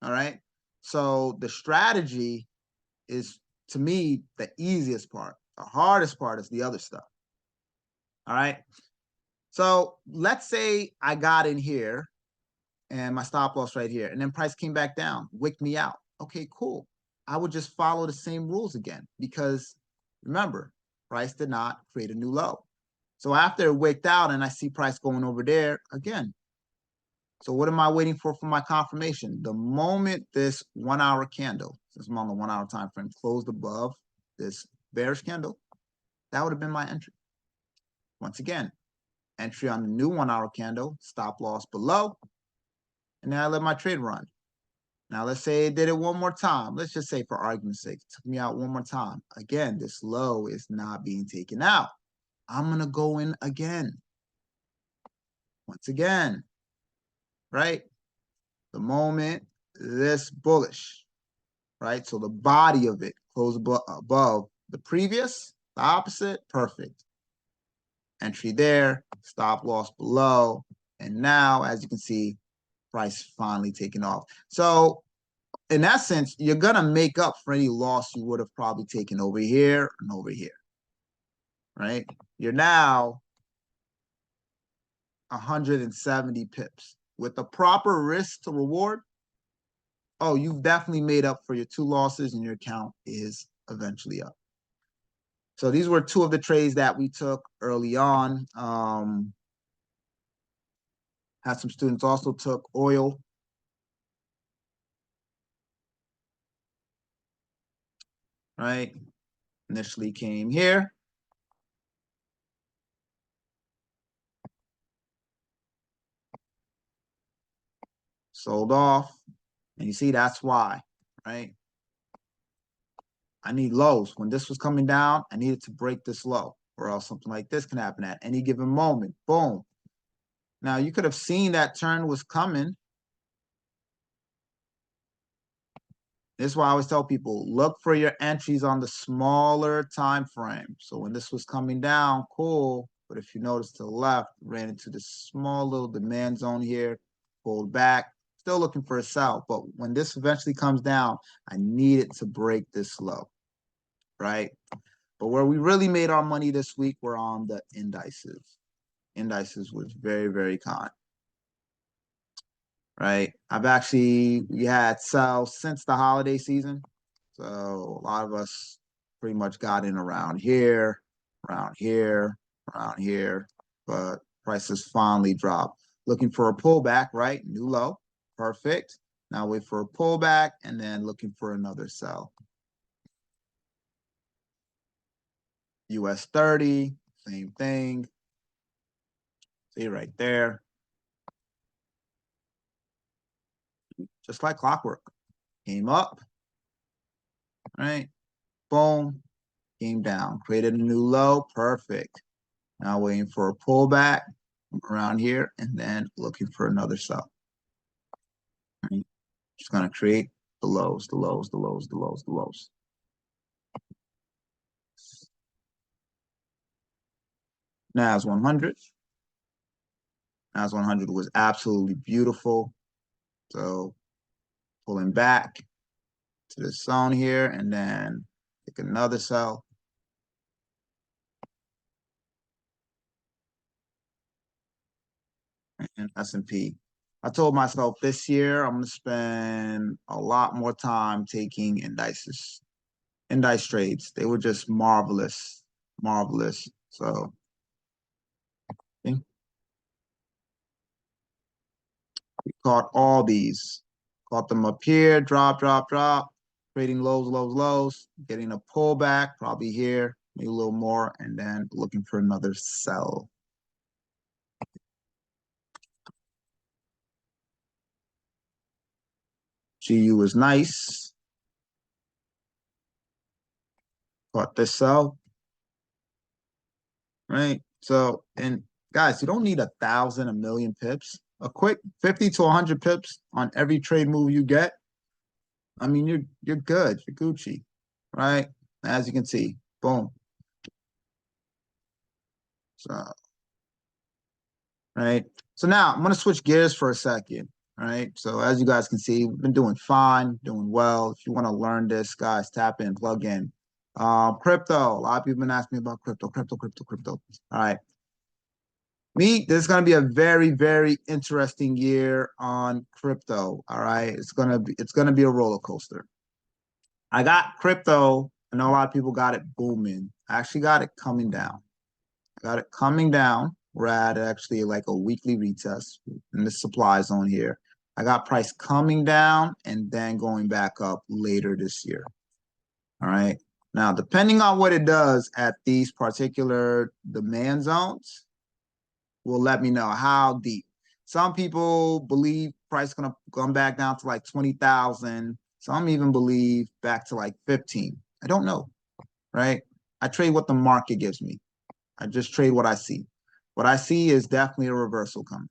Speaker 1: All right. So the strategy is, to me, the easiest part. The hardest part is the other stuff. All right. So let's say I got in here and my stop loss right here, and then price came back down, wicked me out. Okay, cool. I would just follow the same rules again, because remember, price did not create a new low. So after it wicked out and I see price going over there, again, So what am I waiting for my confirmation? The moment this 1 hour candle, since I'm on the 1 hour time frame, closed above this bearish candle, that would have been my entry. Once again, entry on the new 1 hour candle, stop loss below, and then I let my trade run. Now let's say it did it one more time. Let's just say for argument's sake, it took me out one more time. Again, this low is not being taken out. I'm going to go in again. Once again, right? The moment this bullish, right? So the body of it closed above the previous, the opposite, perfect. Entry there, stop loss below. And now, as you can see, price finally taking off. So in that sense, you're going to make up for any loss you would have probably taken over here and over here, right? You're now 170 pips. With the proper risk to reward, oh, you've definitely made up for your 2 losses and your account is eventually up. So these were 2 of the trades that we took early on. Had some students also took oil. Right? Initially came here. Sold off. And you see, that's why, right? I need lows. When this was coming down, I needed to break this low, or else something like this can happen at any given moment. Boom. Now, you could have seen that turn was coming. This is why I always tell people, look for your entries on the smaller time frame. So when this was coming down, cool. But if you notice to the left, ran into this small little demand zone here, pulled back, still looking for a sell. But when this eventually comes down, I need it to break this low, right? But where we really made our money this week were on the indices. Indices was very, very kind. Right? We had sales since the holiday season. So a lot of us pretty much got in around here, around here, around here, but prices finally dropped. Looking for a pullback, right? New low, perfect. Now wait for a pullback and then looking for another sell. US 30, same thing. See right there. Just like clockwork. Came up, right? Boom, came down, created a new low, perfect. Now waiting for a pullback around here and then looking for another sell. Right? Just going to create the lows, the lows, the lows, the lows, the lows. NAS 100. NAS 100 was absolutely beautiful. So pulling back to the zone here and then take another sell. And S&P. I told myself this year I'm going to spend a lot more time taking indices. Indice trades. They were just marvelous, marvelous. So we caught all these. Caught them up here, drop, drop, drop, trading lows, lows, lows, getting a pullback, probably here, maybe a little more, and then looking for another sell. GU was nice. Caught this sell. Right? So, and guys, you don't need 1,000, a million pips. A quick 50 to 100 pips on every trade move you get. I mean, you're good. You're Gucci, right? As you can see, boom. So, right. So now I'm going to switch gears for a second. All right. So as you guys can see, we've been doing fine, doing well. If you want to learn this, guys, tap in, plug in. Crypto. A lot of people have been asking me about crypto. All right. This is going to be a very, very interesting year on crypto. All right. It's going to be a roller coaster. I got crypto. I know a lot of people got it booming. I actually got it coming down. I got it coming down. We're at actually like a weekly retest in the supply zone here. I got price coming down and then going back up later this year. All right. Now, depending on what it does at these particular demand zones, will let me know how deep. Some people believe price is gonna come back down to like 20,000. Some even believe back to like 15. I don't know, right? I trade what the market gives me. I just trade what I see. What I see is definitely a reversal coming.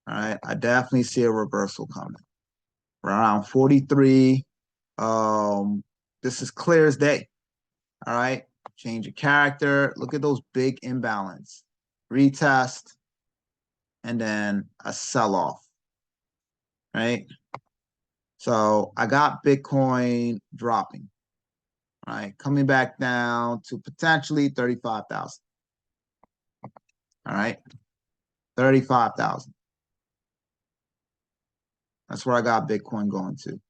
Speaker 1: All right, I definitely see a reversal coming. Around 43. This is clear as day. All right, change of character. Look at those big imbalance. Retest, and then a sell-off, right? So I got Bitcoin dropping, right? Coming back down to potentially 35,000. All right, 35,000. That's where I got Bitcoin going to.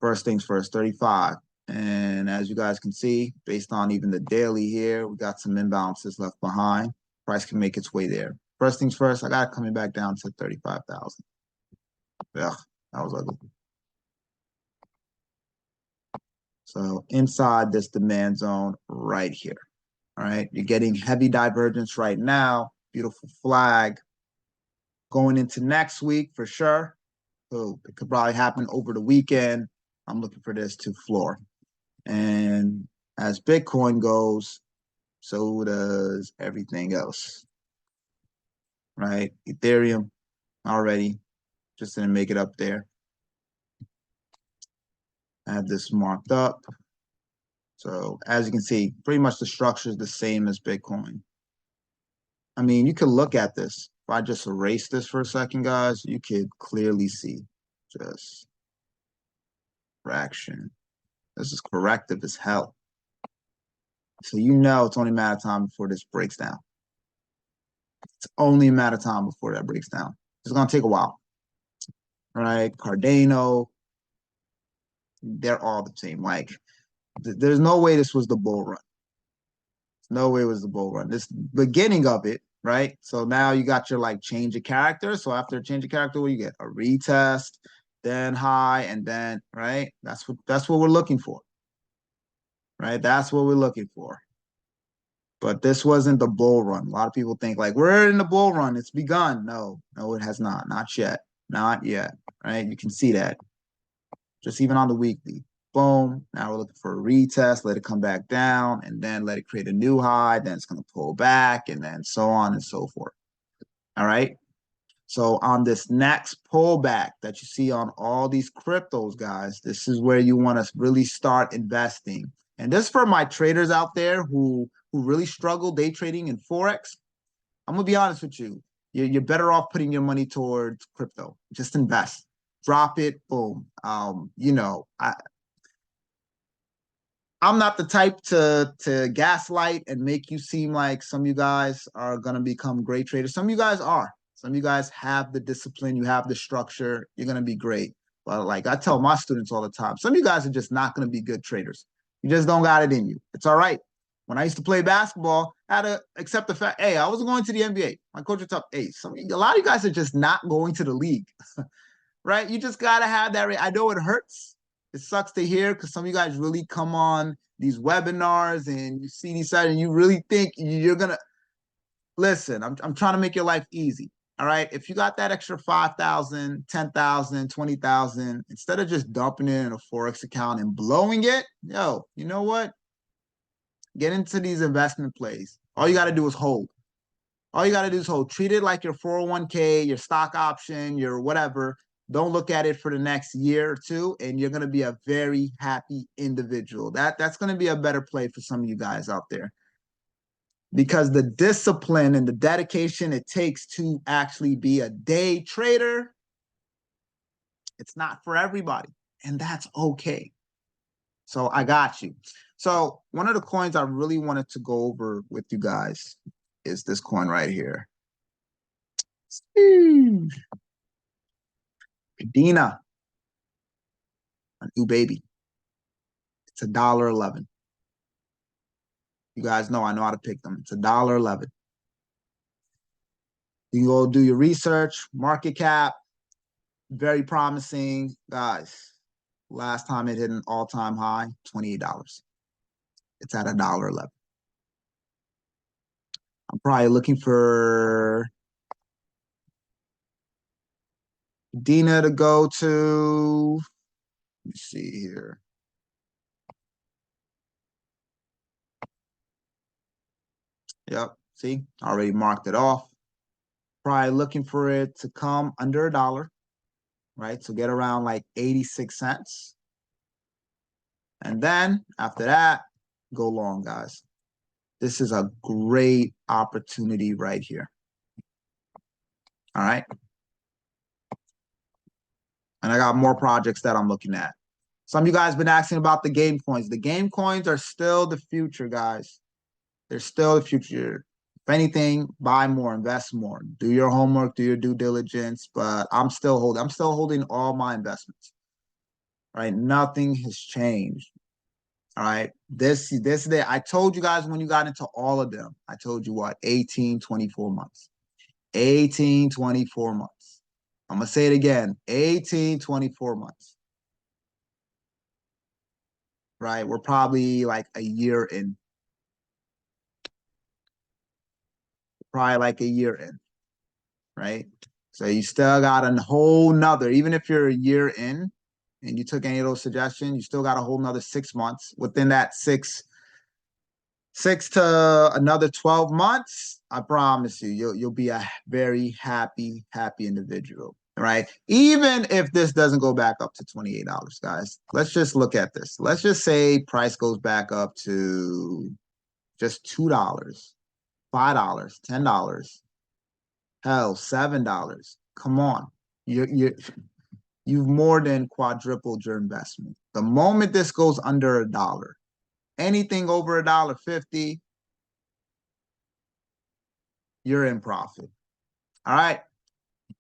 Speaker 1: First things first, 35. And as you guys can see, based on even the daily here, we got some imbalances left behind. Price can make its way there. First things first, I got it coming back down to 35,000. Ugh, that was ugly. So inside this demand zone right here. All right, you're getting heavy divergence right now. Beautiful flag. Going into next week for sure. So it could probably happen over the weekend. I'm looking for this to floor. And as Bitcoin goes, so does everything else. Right? Ethereum already just didn't make it up there. I have this marked up. So as you can see, pretty much the structure is the same as Bitcoin. I mean, you could look at this. If I just erase this for a second, guys, you could clearly see just fraction. This is corrective as hell. So you know it's only a matter of time before this breaks down. It's only a matter of time before that breaks down. It's going to take a while. Right? Cardano, they're all the same. Like, there's no way this was the bull run. No way it was the bull run. This beginning of it, right? So now you got your like change of character. So after change of character, what do you get? A retest, then high, and then right. That's what we're looking for. Right? That's what we're looking for. But this wasn't the bull run. A lot of people think like we're in the bull run. It's begun. No, it has not. Not yet. Not yet. Right? You can see that. Just even on the weekly. Boom. Now we're looking for a retest, let it come back down, and then let it create a new high. Then it's going to pull back, and then so on and so forth. All right. So on this next pullback that you see on all these cryptos, guys, this is where you want to really start investing. And this is for my traders out there who really struggle day trading in Forex. I'm going to be honest with you. You're better off putting your money towards crypto. Just invest. Drop it, boom. I'm not the type to gaslight and make you seem like some of you guys are gonna become great traders. Some of you guys are. Some of you guys have the discipline, you have the structure, you're gonna be great. But like I tell my students all the time, some of you guys are just not gonna be good traders. You just don't got it in you. It's all right. When I used to play basketball, I had to accept the fact, hey, I wasn't going to the NBA. My coach would tell, hey, a lot of you guys are just not going to the league. Right? You just gotta have that. I know it hurts. It sucks to hear because some of you guys really come on these webinars and you see these sites and you really think you're gonna listen. I'm trying to make your life easy. All right. If you got that extra 5,000, 10,000, 20,000, instead of just dumping it in a Forex account and blowing it, yo, you know what? Get into these investment plays. All you got to do is hold. All you got to do is hold. Treat it like your 401k, your stock option, your whatever. Don't look at it for the next year or two, and you're going to be a very happy individual. That's going to be a better play for some of you guys out there. Because the discipline and the dedication it takes to actually be a day trader, it's not for everybody, and that's okay. So I got you. So one of the coins I really wanted to go over with you guys is this coin right here. Kadena, a new baby. It's $1.11. You guys know I know how to pick them. It's $1.11. You can go do your research. Market cap, very promising, guys. Last time it hit an all-time high, $28. It's at $1.11. I'm probably looking for Dina to go to. Let me see here. Yep. See, already marked it off. Probably looking for it to come under $1, right? So get around like 86 cents. And then after that, go long, guys. This is a great opportunity right here. All right. And I got more projects that I'm looking at. Some of you guys been asking about the game coins. The game coins are still the future, guys. They're still the future. If anything, buy more, invest more, do your homework, do your due diligence. But I'm still holding all my investments. Right? Nothing has changed. All right. This day, I told you guys when you got into all of them, I told you what, 18, 24 months. 18, 24 months. I'm going to say it again, 18, 24 months. Right? We're probably like a year in. Probably like a year in. Right? So you still got a whole nother, even if you're a year in and you took any of those suggestions, you still got a whole nother 6 months. Within that six to another 12 months, I promise you, you'll be a very happy individual, right? Even if this doesn't go back up to $28, guys. Let's just look at this. Let's just say price goes back up to just $2, $5, $10, hell, $7. Come on. You've more than quadrupled your investment. The moment this goes under $1, anything over $1.50, you're in profit. All right.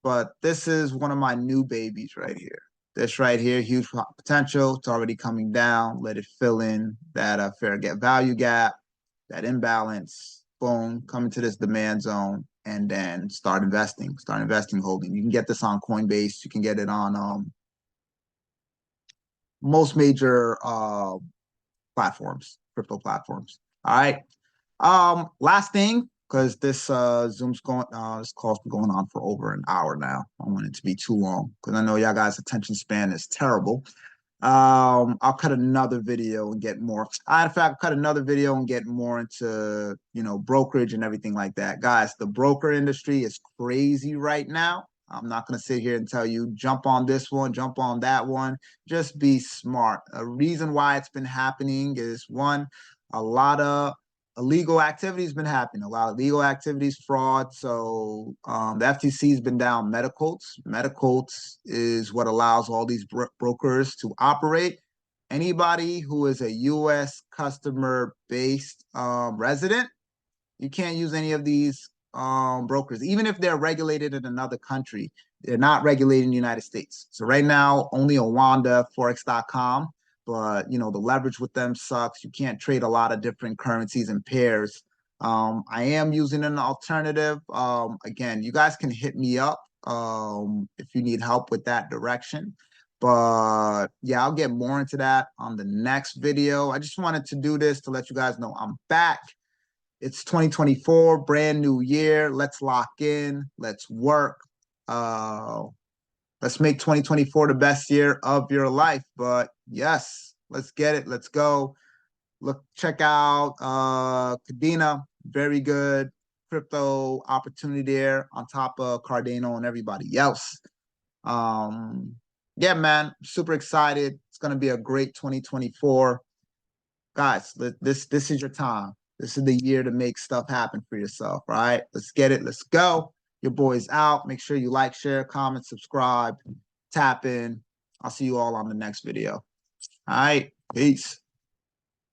Speaker 1: But this is one of my new babies right here. This right here, huge potential. It's already coming down. Let it fill in that fair value gap, that imbalance. Boom, come into this demand zone and then start investing. Holding. You can get this on Coinbase. You can get it on most major platforms, crypto platforms. All right. Last thing, because this Zoom's going, this call's been going on for over an hour now. I don't want it to be too long because I know y'all guys' attention span is terrible. I'll cut another video and get more. In fact, cut another video and get more into, brokerage and everything like that. Guys, the broker industry is crazy right now. I'm not going to sit here and tell you, jump on this one, jump on that one. Just be smart. A reason why it's been happening is, one, a lot of illegal activity has been happening. A lot of legal activities, fraud. So the FTC has been down Medicoats. Medicoats is what allows all these brokers to operate. Anybody who is a U.S. customer-based resident, you can't use any of these brokers, even if they're regulated in another country. They're not regulated in the United States. So right now, only Wanda, Forex.com. But, the leverage with them sucks. You can't trade a lot of different currencies and pairs. I am using an alternative. Again, you guys can hit me up if you need help with that direction. But yeah, I'll get more into that on the next video. I just wanted to do this to let you guys know I'm back. It's 2024, brand new year. Let's lock in. Let's work. Let's make 2024 the best year of your life. But yes, let's get it. Let's go. Look, check out Cadena. Very good crypto opportunity there on top of Cardano and everybody else. Yeah, man, super excited. It's going to be a great 2024. Guys, this is your time. This is the year to make stuff happen for yourself, right? Let's get it. Let's go. Your boy's out. Make sure you like, share, comment, subscribe, tap in. I'll see you all on the next video. All right. Peace.